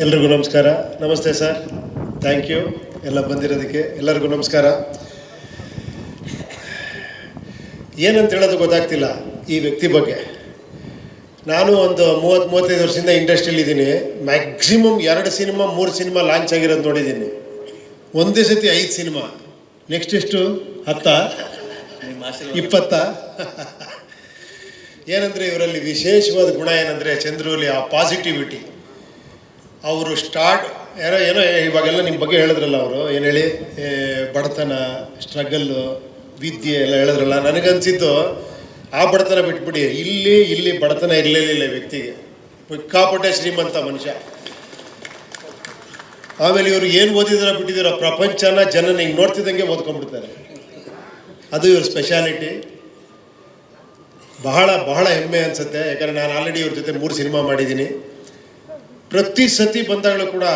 ಎಲ್ರಿಗೂ ನಮಸ್ಕಾರ. ನಮಸ್ತೆ ಸರ್, ಥ್ಯಾಂಕ್ ಯು ಎಲ್ಲ ಬಂದಿರೋದಕ್ಕೆ. ಎಲ್ಲರಿಗೂ ನಮಸ್ಕಾರ. ಏನಂತ ಹೇಳೋದು ಗೊತ್ತಾಗ್ತಿಲ್ಲ ಈ ವ್ಯಕ್ತಿ ಬಗ್ಗೆ. ನಾನು ಒಂದು 30-35 ವರ್ಷದಿಂದ ಇಂಡಸ್ಟ್ರಿಯಲ್ಲಿದ್ದೀನಿ. ಮ್ಯಾಕ್ಸಿಮಮ್ 2 ಸಿನಿಮಾ 3 ಸಿನಿಮಾ ಲಾಂಚ್ ಆಗಿರೋದು ನೋಡಿದ್ದೀನಿ. ಒಂದೇ ಸತಿ 5 ಸಿನಿಮಾ. ನೆಕ್ಸ್ಟ್ ಎಷ್ಟು 10 20 ಏನಂದರೆ ಇವರಲ್ಲಿ ವಿಶೇಷವಾದ ಗುಣ ಏನಂದರೆ ಚಂದ್ರಲ್ಲಿ ಆ ಪಾಸಿಟಿವಿಟಿ. ಅವರು ಏನೋ ಇವಾಗೆಲ್ಲ ನಿಮ್ಮ ಬಗ್ಗೆ ಹೇಳಿದ್ರಲ್ಲ, ಅವರು ಏನು ಹೇಳಿ ಬಡತನ, ಸ್ಟ್ರಗಲ್ಲು, ವಿದ್ಯೆ ಎಲ್ಲ ಹೇಳಿದ್ರಲ್ಲ. ನನಗನ್ಸಿದ್ದು ಆ ಬಡತನ ಬಿಟ್ಬಿಡಿ, ಇಲ್ಲಿ ಬಡತನ ಇರಲಿಲ್ಲ ವ್ಯಕ್ತಿಗೆ. ಸಿಕ್ಕಾಪಟ್ಟೆ ಶ್ರೀಮಂತ ಮನುಷ್ಯ. ಆಮೇಲೆ ಇವರು ಏನು ಓದಿದಾರೋ ಬಿಟ್ಟಿದಾರೋ ಪ್ರಪಂಚನ ಜನನ ಹಿಂಗೆ ನೋಡ್ತಿದ್ದಂಗೆ ಓದ್ಕೊಂಡ್ಬಿಡ್ತಾರೆ. ಅದು ಇವ್ರ ಸ್ಪೆಷಾಲಿಟಿ. ಬಹಳ ಬಹಳ ಹೆಮ್ಮೆ ಅನಿಸುತ್ತೆ. ಯಾಕಂದರೆ ನಾನು ಆಲ್ರೆಡಿ ಇವ್ರ ಜೊತೆ 3 ಸಿನಿಮಾ ಮಾಡಿದ್ದೀನಿ. ಪ್ರತಿ ಸತಿ ಬಂದಾಗಲೂ ಕೂಡ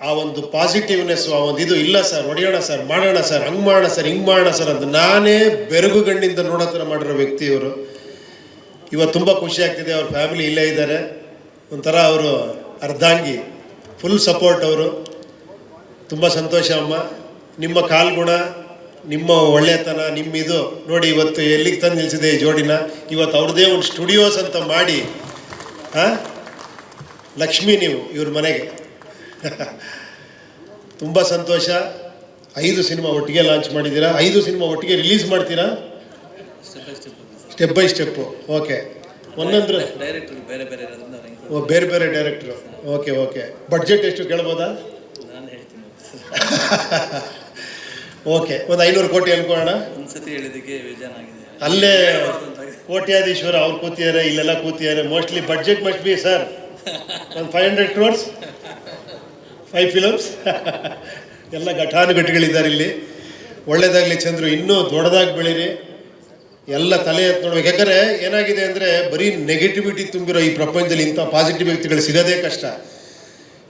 ಆ ಒಂದು ಪಾಸಿಟಿವ್ನೆಸ್, ಆ ಒಂದು ಇದು ಇಲ್ಲ ಸರ್, ಹೊಡೆಯೋಣ ಸರ್, ಮಾಡೋಣ ಸರ್, ಹಂಗೆ ಮಾಡೋಣ ಸರ್, ಹಿಂಗೆ ಮಾಡೋಣ ಸರ್ ಅಂತ ನಾನೇ ಬೆರಗುಗಣ್ಣಿಂದ ನೋಡೋ ಥರ ಮಾಡಿರೋ ವ್ಯಕ್ತಿ ಇವರು. ಇವತ್ತು ತುಂಬ ಖುಷಿ ಆಗ್ತಿದೆ. ಅವ್ರ ಫ್ಯಾಮಿಲಿ ಇಲ್ಲೇ ಇದ್ದಾರೆ. ಒಂಥರ ಅವರು ಅರ್ಧಾಂಗಿ, ಫುಲ್ ಸಪೋರ್ಟ್ ಅವರು. ತುಂಬ ಸಂತೋಷ ಅಮ್ಮ. ನಿಮ್ಮ ಕಾಲ್ಗುಣ, ನಿಮ್ಮ ಒಳ್ಳೆತನ, ಇದು ನೋಡಿ ಇವತ್ತು ಎಲ್ಲಿಗೆ ತಂದು ನಿಲ್ಲಿಸಿದೆ ಈ ಜೋಡಿನ. ಇವತ್ತು ಅವ್ರದ್ದೇ ಒಂದು ಸ್ಟುಡಿಯೋಸ್ ಅಂತ ಮಾಡಿ ಲಕ್ಷ್ಮಿ ನೀವು ಇವ್ರ ಮನೆಗೆ. ತುಂಬ ಸಂತೋಷ. 5 ಸಿನಿಮಾ ಒಟ್ಟಿಗೆ ಲಾಂಚ್ ಮಾಡಿದ್ದೀರಾ. 5 ಸಿನಿಮಾ ಒಟ್ಟಿಗೆ ರಿಲೀಸ್ ಮಾಡ್ತೀರಾ? Step by step. ಓಕೆ. ಒಂದೊಂದು ಬೇರೆ ಬೇರೆ ಡೈರೆಕ್ಟ್ರು. ಓಕೆ. ಬಡ್ಜೆಟ್ ಎಷ್ಟು ಕೇಳ್ಬೋದಾ? ಓಕೆ, ಒಂದು 500 ಕೋಟಿ ಅನ್ಕೊಳ್ಳೋಣ. ಅಲ್ಲೇ ಕೋಟ್ಯಾಧೀಶ್ವರ ಅವ್ರು ಕೂತಿದ್ದಾರೆ, ಇಲ್ಲೆಲ್ಲ ಕೂತಿದ್ದಾರೆ. Mostly budget must be sir ಒಂದು 500 crores, 5 ಫಿಲಮ್ಸ್. ಎಲ್ಲ ಘಟಾನುಘಟಿಗಳಿದ್ದಾರೆ ಇಲ್ಲಿ. ಒಳ್ಳೇದಾಗಲಿ ಚಂದ್ರು, ಇನ್ನೂ ದೊಡ್ಡದಾಗಿ ಬೆಳೀರಿ. ಎಲ್ಲ ತಲೆ ಎತ್ತು ನೋಡ್ಬೇಕು. ಯಾಕಂದರೆ ಏನಾಗಿದೆ ಅಂದರೆ ಬರೀ ನೆಗೆಟಿವಿಟಿ ತುಂಬಿರೋ ಈ ಪ್ರಪಂಚದಲ್ಲಿ ಇಂಥ ಪಾಸಿಟಿವ್ ವ್ಯಕ್ತಿಗಳು ಸಿಗೋದೇ ಕಷ್ಟ.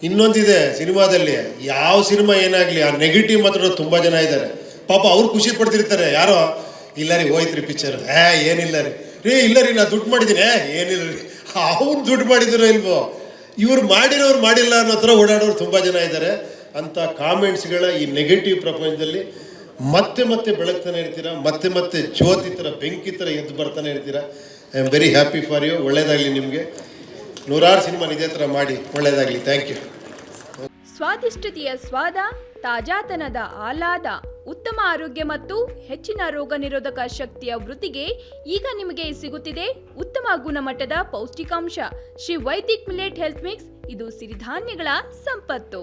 ಇನ್ನೊಂದಿದೆ ಸಿನಿಮಾದಲ್ಲಿ, ಯಾವ ಸಿನಿಮಾ ಏನಾಗಲಿ ಆ ನೆಗೆಟಿವ್ ಮಾತ್ರ ತುಂಬ ಜನ ಇದ್ದಾರೆ. ಪಾಪ ಅವ್ರು ಖುಷಿ ಪಡ್ತಿರ್ತಾರೆ. ಯಾರೋ ಇಲ್ಲ ರೀ ಹೋಯ್ತ್ರಿ ಪಿಕ್ಚರ್, ಏನಿಲ್ಲ ಇಲ್ಲ ರೀ ನಾ ದುಡ್ಡು ಮಾಡಿದ್ದೀನಿ, ಏನಿಲ್ಲ ರೀ. ಅವ್ನು ದುಡ್ಡು ಮಾಡಿದಿರೋ ಇಲ್ವೋ, ಇವ್ರು ಮಾಡಿರೋರು ಮಾಡಿಲ್ಲ ಅನ್ನೋ ಥರ ಓಡಾಡೋರು ತುಂಬ ಜನ ಇದ್ದಾರೆ. ಅಂಥ ಕಾಮೆಂಟ್ಸ್ಗಳ ಈ ನೆಗೆಟಿವ್ ಪ್ರಪಂಚದಲ್ಲಿ ಮತ್ತೆ ಬೆಳಗ್ತಾನೆ ಇರ್ತೀರಾ. ಮತ್ತೆ ಜ್ಯೋತಿ ಥರ, ಬೆಂಕಿ ಥರ ಎದ್ದು ಬರ್ತಾನೆ ಇರ್ತೀರಾ. I am very happy for you. ಒಳ್ಳೆಯದಾಗಲಿ ನಿಮಗೆ. 100 ಸಿನಿಮಾ ಇದೇ ಥರ ಮಾಡಿ. ಒಳ್ಳೆಯದಾಗಲಿ. Thank you. ಸ್ವಾದಿಷ್ಟತೆಯ ಸ್ವಾದ, ತಾಜಾತನದ ಆಹ್ಲಾದ, ಉತ್ತಮ ಆರೋಗ್ಯ ಮತ್ತು ಹೆಚ್ಚಿನ ರೋಗ ನಿರೋಧಕ ಶಕ್ತಿಯ ವೃದ್ಧಿಗೆ ಈಗ ನಿಮಗೆ ಸಿಗುತ್ತಿದೆ ಉತ್ತಮ ಗುಣಮಟ್ಟದ ಪೌಷ್ಟಿಕಾಂಶ. Shri Vaidik millet health mix. ಇದು ಸಿರಿಧಾನ್ಯಗಳ ಸಂಪತ್ತು.